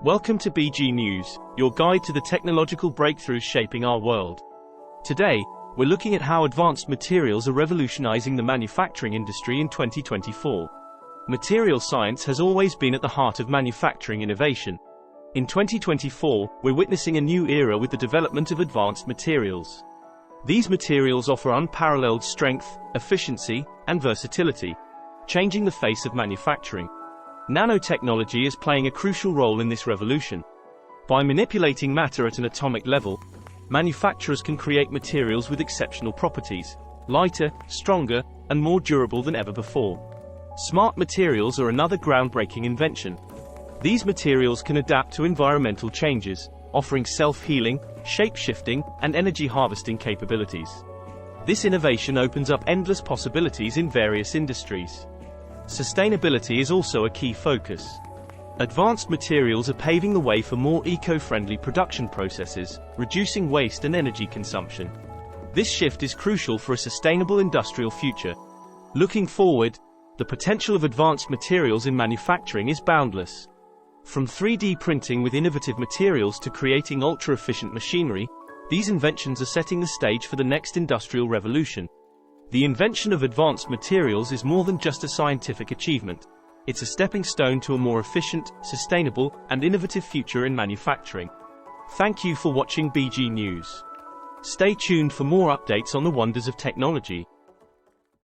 Welcome to BG News, your guide to the technological breakthroughs shaping our world. Today, we're looking at how advanced materials are revolutionizing the manufacturing industry in 2024. Material science has always been at the heart of manufacturing innovation. In 2024, we're witnessing a new era with the development of advanced materials. These materials offer unparalleled strength, efficiency, and versatility, changing the face of manufacturing. Nanotechnology is playing a crucial role in this revolution. By manipulating matter at an atomic level, manufacturers can create materials with exceptional properties, lighter, stronger, and more durable than ever before. Smart materials are another groundbreaking invention. These materials can adapt to environmental changes, offering self-healing, shape-shifting, and energy-harvesting capabilities. This innovation opens up endless possibilities in various industries. Sustainability is also a key focus. Advanced materials are paving the way for more eco-friendly production processes, reducing waste and energy consumption. This shift is crucial for a sustainable industrial future. Looking forward, the potential of advanced materials in manufacturing is boundless. From 3D printing with innovative materials to creating ultra-efficient machinery, these inventions are setting the stage for the next industrial revolution. The invention of advanced materials is more than just a scientific achievement. It's a stepping stone to a more efficient, sustainable, and innovative future in manufacturing. Thank you for watching BG News. Stay tuned for more updates on the wonders of technology.